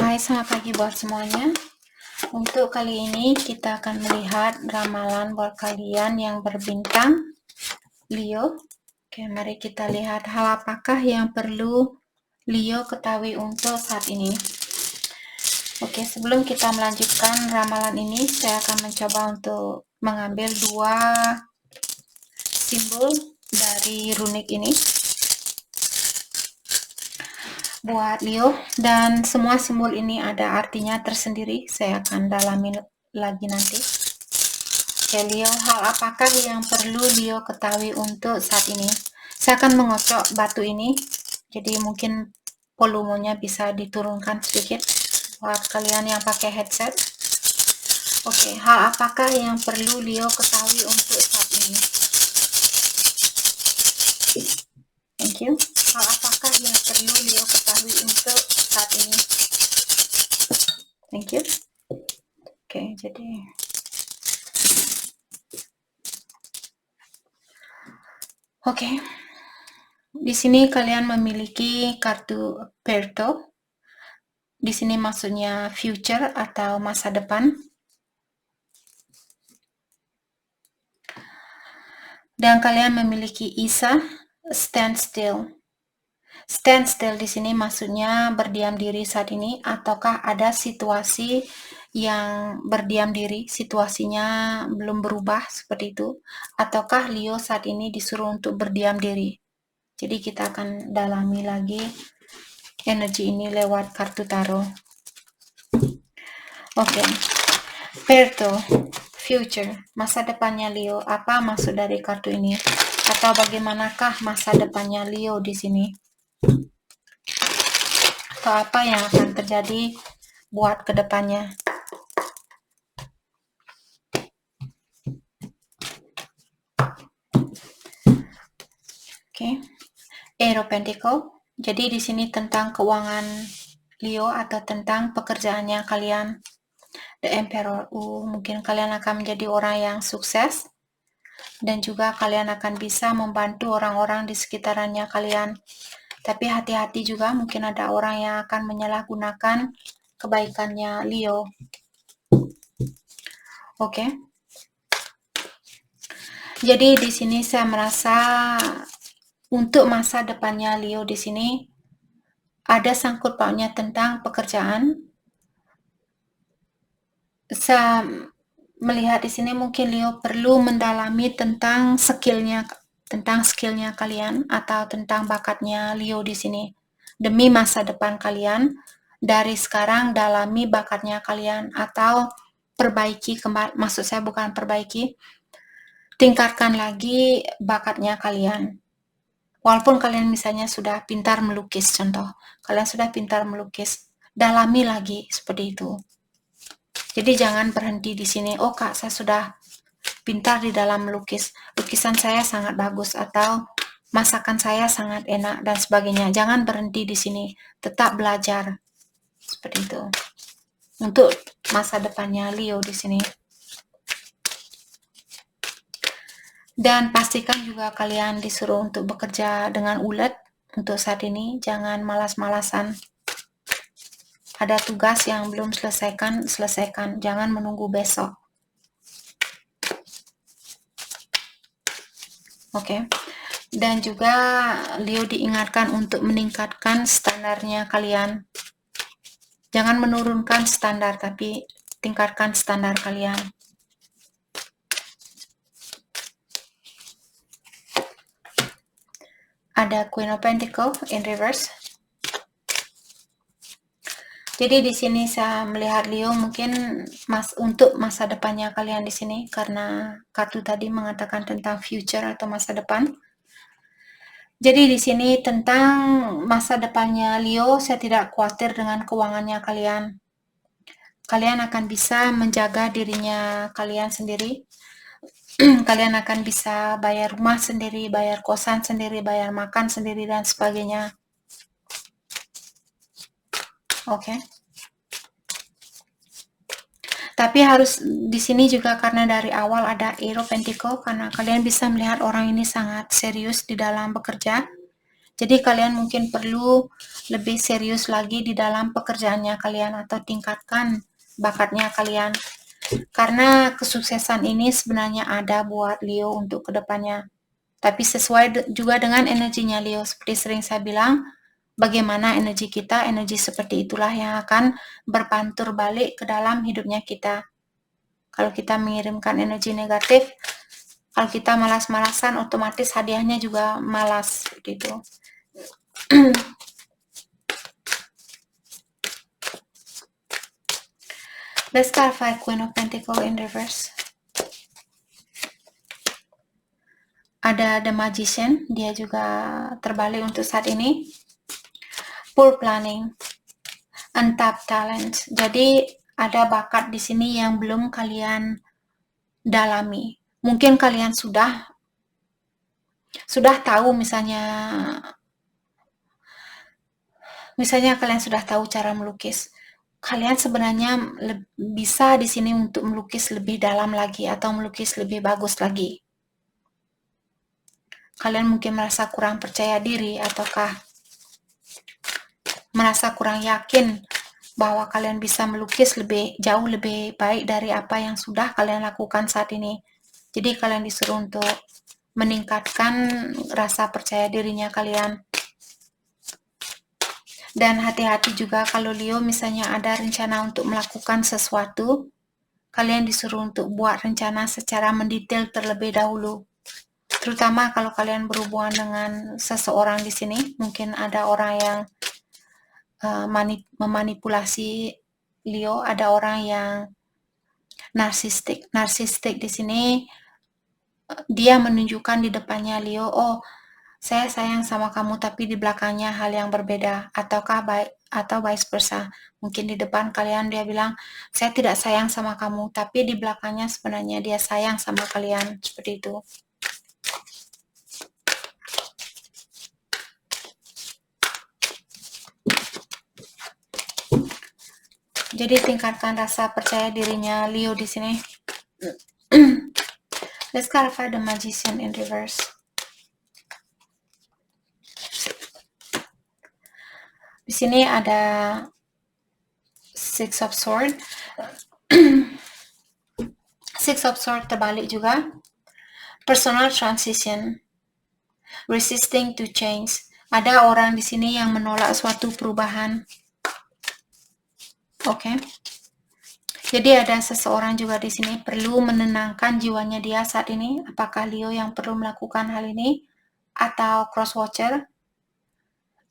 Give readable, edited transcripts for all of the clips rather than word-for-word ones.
Hai, selamat pagi buat semuanya. Untuk kali ini kita akan melihat ramalan buat kalian yang berbintang Leo. Oke, mari kita lihat hal apakah yang perlu Leo ketahui untuk saat ini. Oke, sebelum kita melanjutkan ramalan ini, saya akan mencoba untuk mengambil dua simbol dari runik ini buat Leo, dan semua simbol ini ada artinya tersendiri. Saya akan dalami lagi nanti. Oke, Leo, hal apakah yang perlu Leo ketahui untuk saat ini? Saya akan mengocok batu ini, jadi mungkin volumenya bisa diturunkan sedikit buat kalian yang pakai headset. Oke, hal apakah yang perlu Leo ketahui untuk saat ini? Thank you. Hal apakah yang perlu Leo ketahui untuk saat ini? Thank you. Oke, jadi di sini kalian memiliki kartu Perto. Di sini maksudnya future atau masa depan. Dan kalian memiliki Isa, stand still. Stand still di sini maksudnya berdiam diri saat ini, ataukah ada situasi yang berdiam diri, situasinya belum berubah seperti itu, ataukah Leo saat ini disuruh untuk berdiam diri. Jadi kita akan dalami lagi energi ini lewat kartu tarot. Oke. Perto, future, masa depannya Leo. Apa maksud dari kartu ini? Atau bagaimanakah masa depannya Leo di sini? Atau apa yang akan terjadi buat kedepannya? Oke. Eight of Pentacles. Jadi di sini tentang keuangan Leo atau tentang pekerjaannya kalian. The Emperor. Mungkin kalian akan menjadi orang yang sukses, dan juga kalian akan bisa membantu orang-orang di sekitarannya kalian. Tapi hati-hati juga, mungkin ada orang yang akan menyalahgunakan kebaikannya Leo. Oke. Jadi di sini saya merasa untuk masa depannya Leo di sini ada sangkut pautnya tentang pekerjaan. Saya melihat di sini mungkin Leo perlu mendalami tentang skillnya kalian, atau tentang bakatnya Leo di sini demi masa depan kalian. Dari sekarang dalami bakatnya kalian, atau perbaiki kembali, maksud saya bukan perbaiki, tingkatkan lagi bakatnya kalian. Walaupun kalian misalnya sudah pintar melukis, contoh, kalian sudah pintar melukis, dalami lagi seperti itu. Jadi jangan berhenti di sini, oh kak saya sudah pintar di dalam melukis, lukisan saya sangat bagus, atau masakan saya sangat enak, dan sebagainya. Jangan berhenti di sini, tetap belajar. Seperti itu. Untuk masa depannya Leo di sini. Dan pastikan juga kalian disuruh untuk bekerja dengan ulet untuk saat ini, jangan malas-malasan. Ada tugas yang belum selesaikan, jangan menunggu besok. Oke. Dan juga Leo diingatkan untuk meningkatkan standarnya kalian. Jangan menurunkan standar, tapi tingkatkan standar kalian. Ada Queen of Pentacles in reverse. Jadi di sini saya melihat Leo mungkin untuk masa depannya kalian di sini, karena kartu tadi mengatakan tentang future atau masa depan. Jadi di sini tentang masa depannya Leo, saya tidak khawatir dengan keuangannya kalian. Kalian akan bisa menjaga dirinya kalian sendiri. Kalian akan bisa bayar rumah sendiri, bayar kosan sendiri, bayar makan sendiri, dan sebagainya. Oke. Tapi harus di sini juga karena dari awal ada Eight of Pentacles, karena kalian bisa melihat orang ini sangat serius di dalam bekerja. Jadi kalian mungkin perlu lebih serius lagi di dalam pekerjaannya kalian atau tingkatkan bakatnya kalian. Karena kesuksesan ini sebenarnya ada buat Leo untuk kedepannya. Tapi sesuai juga dengan energinya Leo. Seperti sering saya bilang, bagaimana energi kita, energi seperti itulah yang akan berpantur balik ke dalam hidupnya kita. Kalau kita mengirimkan energi negatif, kalau kita malas-malasan, otomatis hadiahnya juga malas, gitu. Let's clarify Queen of Pentacles in reverse. Ada The Magician, dia juga terbalik untuk saat ini. Poor planning, untapped talent. Jadi ada bakat di sini yang belum kalian dalami. Mungkin kalian sudah tahu, misalnya kalian sudah tahu cara melukis. Kalian sebenarnya bisa di sini untuk melukis lebih dalam lagi atau melukis lebih bagus lagi. Kalian mungkin merasa kurang percaya diri ataukah merasa kurang yakin bahwa kalian bisa melukis jauh lebih baik dari apa yang sudah kalian lakukan saat ini. Jadi kalian disuruh untuk meningkatkan rasa percaya dirinya kalian. Dan hati-hati juga kalau Leo misalnya ada rencana untuk melakukan sesuatu, kalian disuruh untuk buat rencana secara mendetail terlebih dahulu. Terutama kalau kalian berhubungan dengan seseorang di sini, mungkin ada orang yang memanipulasi Leo, ada orang yang narsistik. Narsistik di sini dia menunjukkan di depannya Leo, oh saya sayang sama kamu, tapi di belakangnya hal yang berbeda, atau vice versa. Mungkin di depan kalian dia bilang, saya tidak sayang sama kamu, tapi di belakangnya sebenarnya dia sayang sama kalian, seperti itu. Jadi tingkatkan rasa percaya dirinya Leo di sini. Let's clarify the Magician in reverse. Di sini ada Six of Swords. Six of Swords terbalik juga. Personal transition. Resisting to change. Ada orang di sini yang menolak suatu perubahan. Oke. Jadi ada seseorang juga di sini perlu menenangkan jiwanya dia saat ini. Apakah Leo yang perlu melakukan hal ini atau cross watcher?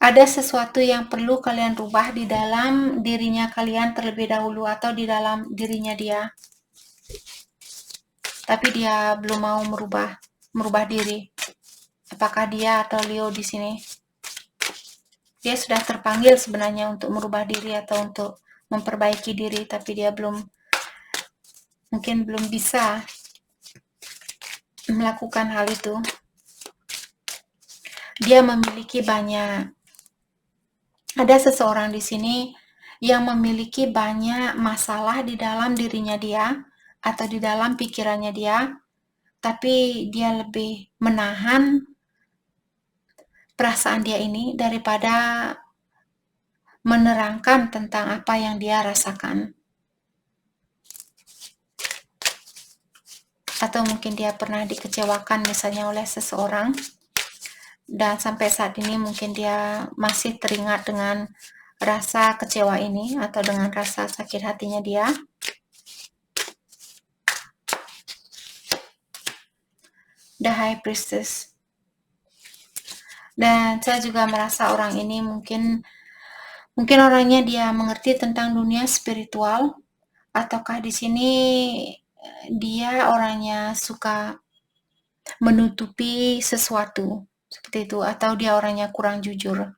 Ada sesuatu yang perlu kalian rubah di dalam dirinya kalian terlebih dahulu atau di dalam dirinya dia. Tapi dia belum mau merubah diri. Apakah dia atau Leo di sini? Dia sudah terpanggil sebenarnya untuk merubah diri atau untuk memperbaiki diri, tapi dia mungkin belum bisa melakukan hal itu. Dia memiliki ada seseorang di sini yang memiliki banyak masalah di dalam dirinya dia atau di dalam pikirannya dia, tapi dia lebih menahan perasaan dia ini daripada menerangkan tentang apa yang dia rasakan. Atau mungkin dia pernah dikecewakan misalnya oleh seseorang, dan sampai saat ini mungkin dia masih teringat dengan rasa kecewa ini atau dengan rasa sakit hatinya dia. The High Priestess. Dan saya juga merasa orang ini mungkin orangnya dia mengerti tentang dunia spiritual, ataukah di sini dia orangnya suka menutupi sesuatu seperti itu, atau dia orangnya kurang jujur.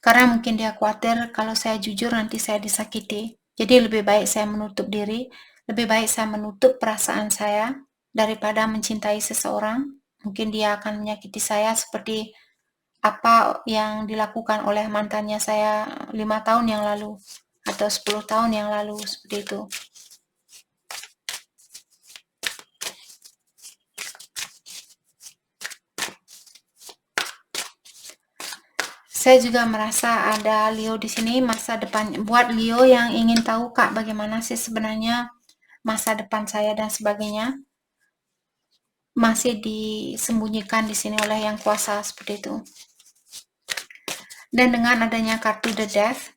Karena mungkin dia khawatir kalau saya jujur nanti saya disakiti. Jadi lebih baik saya menutup diri, lebih baik saya menutup perasaan saya daripada mencintai seseorang. Mungkin dia akan menyakiti saya seperti apa yang dilakukan oleh mantannya saya 5 tahun yang lalu atau 10 tahun yang lalu, seperti itu. Saya juga merasa ada Leo di sini masa depan. Buat Leo yang ingin tahu Kak bagaimana sih sebenarnya masa depan saya dan sebagainya, masih disembunyikan di sini oleh yang kuasa seperti itu. Dan dengan adanya kartu The Death,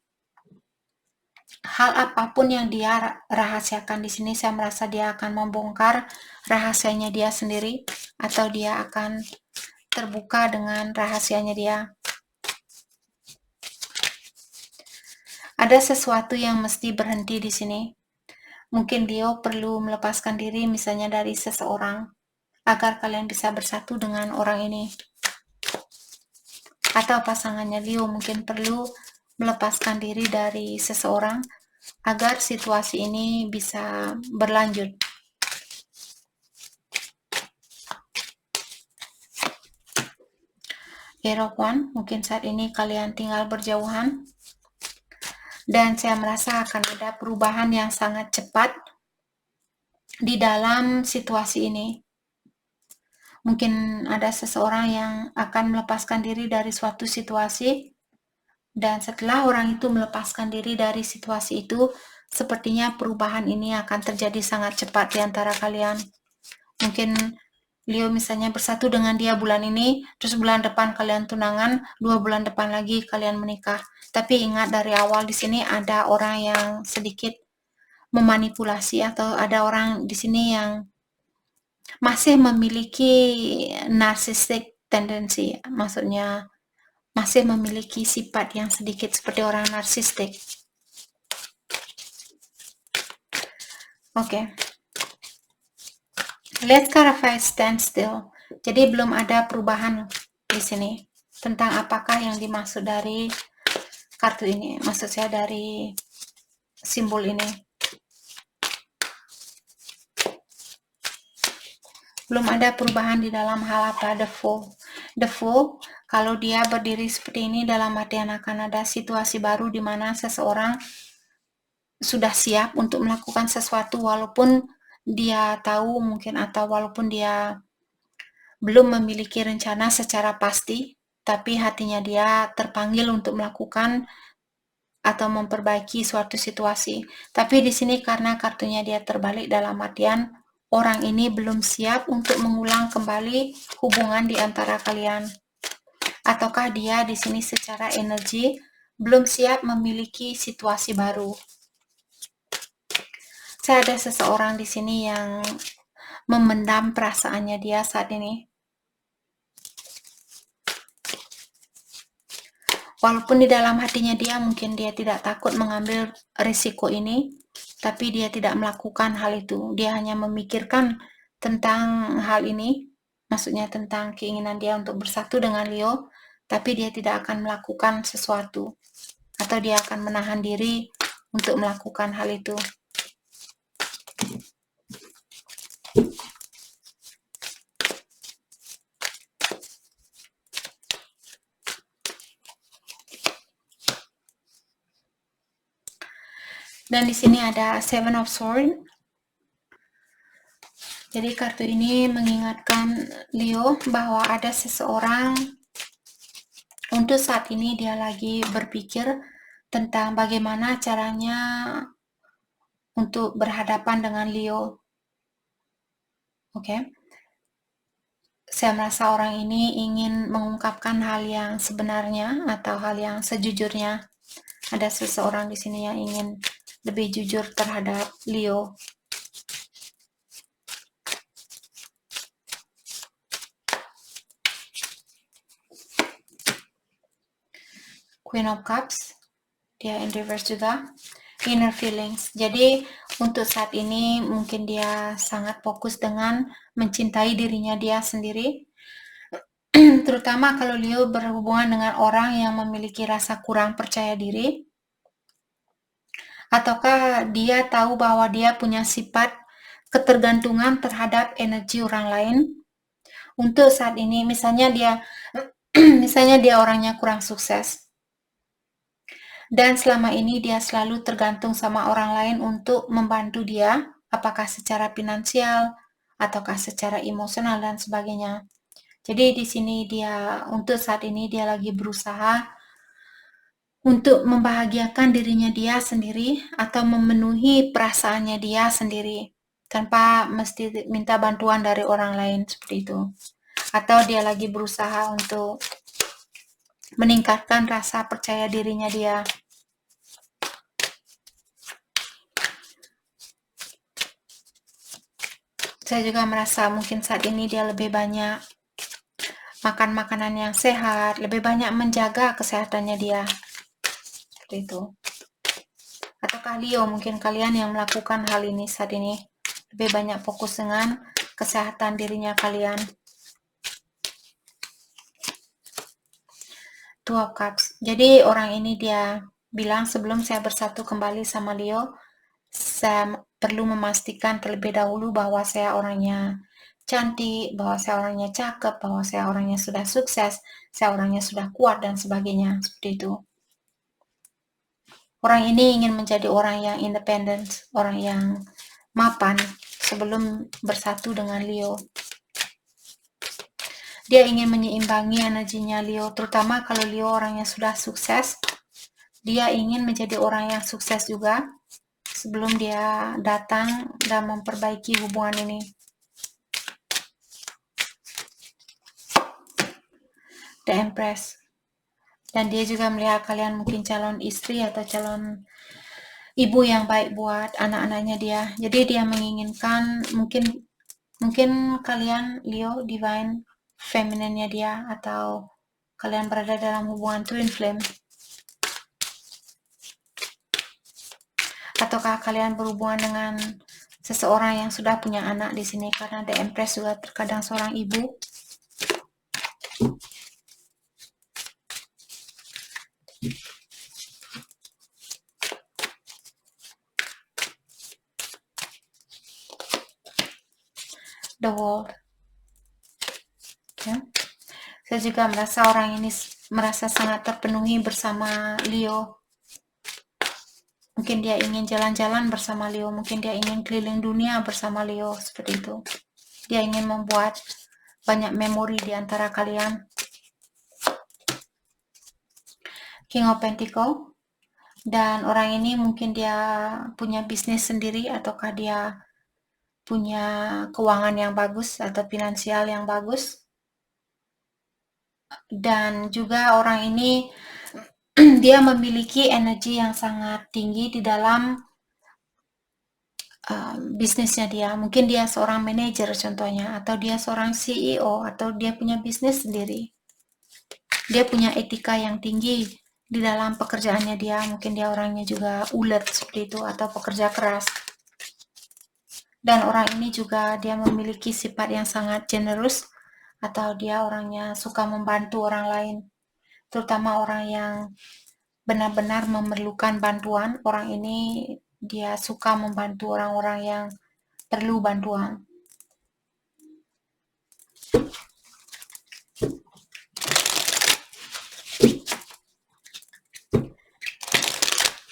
hal apapun yang dia rahasiakan di sini, saya merasa dia akan membongkar rahasianya dia sendiri, atau dia akan terbuka dengan rahasianya dia. Ada sesuatu yang mesti berhenti di sini. Mungkin Leo perlu melepaskan diri misalnya dari seseorang agar kalian bisa bersatu dengan orang ini. Atau pasangannya Leo mungkin perlu melepaskan diri dari seseorang agar situasi ini bisa berlanjut. One, mungkin saat ini kalian tinggal berjauhan. Dan saya merasa akan ada perubahan yang sangat cepat di dalam situasi ini. Mungkin ada seseorang yang akan melepaskan diri dari suatu situasi, dan setelah orang itu melepaskan diri dari situasi itu, sepertinya perubahan ini akan terjadi sangat cepat di antara kalian. Mungkin Leo misalnya bersatu dengan dia bulan ini, terus bulan depan kalian tunangan, 2 bulan depan lagi kalian menikah. Tapi ingat dari awal di sini ada orang yang sedikit memanipulasi, atau ada orang di sini yang masih memiliki narcissistic tendency, maksudnya masih memiliki sifat yang sedikit seperti orang narsistik. Oke. Let Caravai stand still. Jadi belum ada perubahan di sini tentang apakah yang dimaksud dari kartu ini. Maksud saya dari simbol ini. Belum ada perubahan di dalam hal apa? The Fool. The Fool, kalau dia berdiri seperti ini, dalam artian akan ada situasi baru di mana seseorang sudah siap untuk melakukan sesuatu walaupun dia tahu mungkin, atau walaupun dia belum memiliki rencana secara pasti, tapi hatinya dia terpanggil untuk melakukan atau memperbaiki suatu situasi. Tapi di sini karena kartunya dia terbalik, dalam artian orang ini belum siap untuk mengulang kembali hubungan di antara kalian. Ataukah dia di sini secara energi belum siap memiliki situasi baru. Saya ada seseorang di sini yang memendam perasaannya dia saat ini. Walaupun di dalam hatinya dia mungkin dia tidak takut mengambil risiko ini, tapi dia tidak melakukan hal itu. Dia hanya memikirkan tentang hal ini, maksudnya tentang keinginan dia untuk bersatu dengan Leo, tapi dia tidak akan melakukan sesuatu, atau dia akan menahan diri untuk melakukan hal itu. Dan di sini ada Seven of Swords. Jadi kartu ini mengingatkan Leo bahwa ada seseorang untuk saat ini dia lagi berpikir tentang bagaimana caranya untuk berhadapan dengan Leo. Oke. Saya merasa orang ini ingin mengungkapkan hal yang sebenarnya atau hal yang sejujurnya. Ada seseorang di sini yang ingin lebih jujur terhadap Leo. Queen of Cups, dia in reverse juga. Inner feelings. Jadi untuk saat ini mungkin dia sangat fokus dengan mencintai dirinya dia sendiri. Terutama kalau Leo berhubungan dengan orang yang memiliki rasa kurang percaya diri. Ataukah dia tahu bahwa dia punya sifat ketergantungan terhadap energi orang lain. Untuk saat ini misalnya dia orangnya kurang sukses. Dan selama ini dia selalu tergantung sama orang lain untuk membantu dia, apakah secara finansial, ataukah secara emosional dan sebagainya. Jadi di sini dia, untuk saat ini dia lagi berusaha untuk membahagiakan dirinya dia sendiri atau memenuhi perasaannya dia sendiri tanpa mesti minta bantuan dari orang lain seperti itu. Atau dia lagi berusaha untuk meningkatkan rasa percaya dirinya dia. Saya juga merasa mungkin saat ini dia lebih banyak makan makanan yang sehat, lebih banyak menjaga kesehatannya dia. Seperti itu. Ataukah Leo, mungkin kalian yang melakukan hal ini saat ini, lebih banyak fokus dengan kesehatan dirinya kalian. Two of Cups. Jadi orang ini dia bilang, sebelum saya bersatu kembali sama Leo, saya perlu memastikan terlebih dahulu bahwa saya orangnya cantik, bahwa saya orangnya cakep, bahwa saya orangnya sudah sukses, saya orangnya sudah kuat, dan sebagainya. Seperti itu. Orang ini ingin menjadi orang yang independen, orang yang mapan sebelum bersatu dengan Leo. Dia ingin menyeimbangi energinya Leo, terutama kalau Leo orangnya sudah sukses. Dia ingin menjadi orang yang sukses juga sebelum dia datang dan memperbaiki hubungan ini. The Empress. Dan dia juga melihat kalian mungkin calon istri atau calon ibu yang baik buat anak-anaknya dia. Jadi dia menginginkan mungkin kalian Leo divine feminine-nya dia, atau kalian berada dalam hubungan twin flame. Ataukah kalian berhubungan dengan seseorang yang sudah punya anak di sini, karena The Empress juga terkadang seorang ibu. The World. Okay. Saya juga merasa orang ini merasa sangat terpenuhi bersama Leo. Mungkin dia ingin jalan-jalan bersama Leo, mungkin dia ingin keliling dunia bersama Leo, seperti itu. Dia ingin membuat banyak memori di antara kalian. King of Pentacle. Dan orang ini mungkin dia punya bisnis sendiri, ataukah dia punya keuangan yang bagus atau finansial yang bagus. Dan juga orang ini dia memiliki energi yang sangat tinggi di dalam bisnisnya dia. Mungkin dia seorang manajer contohnya, atau dia seorang CEO, atau dia punya bisnis sendiri. Dia punya etika yang tinggi di dalam pekerjaannya dia. Mungkin dia orangnya juga ulet seperti itu, atau pekerja keras. Dan orang ini juga dia memiliki sifat yang sangat generous, atau dia orangnya suka membantu orang lain, terutama orang yang benar-benar memerlukan bantuan. Orang ini dia suka membantu orang-orang yang perlu bantuan.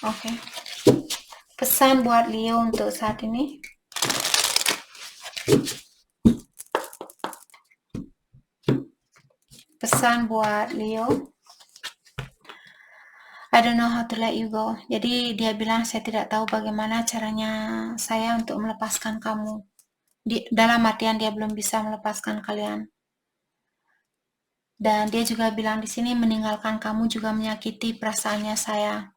Oke. Pesan buat Leo untuk saat ini. Pesan buat Leo. I don't know how to let you go. Jadi dia bilang, saya tidak tahu bagaimana caranya saya untuk melepaskan kamu. Dalam artian dia belum bisa melepaskan kalian. Dan dia juga bilang di sini, meninggalkan kamu juga menyakiti perasaannya saya.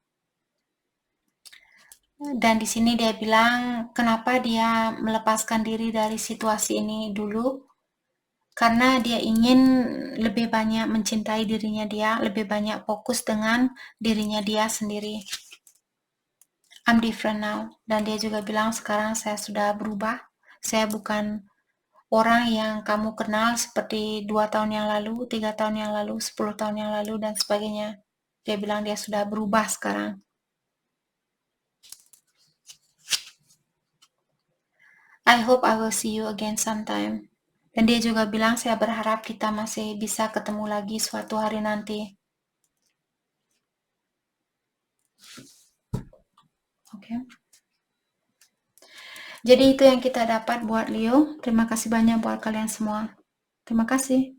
Dan di sini dia bilang, kenapa dia melepaskan diri dari situasi ini dulu? Karena dia ingin lebih banyak mencintai dirinya dia, lebih banyak fokus dengan dirinya dia sendiri. I'm different now. Dan dia juga bilang, sekarang saya sudah berubah. Saya bukan orang yang kamu kenal seperti 2 tahun yang lalu, 3 tahun yang lalu, 10 tahun yang lalu, dan sebagainya. Dia bilang dia sudah berubah sekarang. I hope I will see you again sometime. Dan dia juga bilang, saya berharap kita masih bisa ketemu lagi suatu hari nanti. Oke. Jadi itu yang kita dapat buat Leo. Terima kasih banyak buat kalian semua. Terima kasih.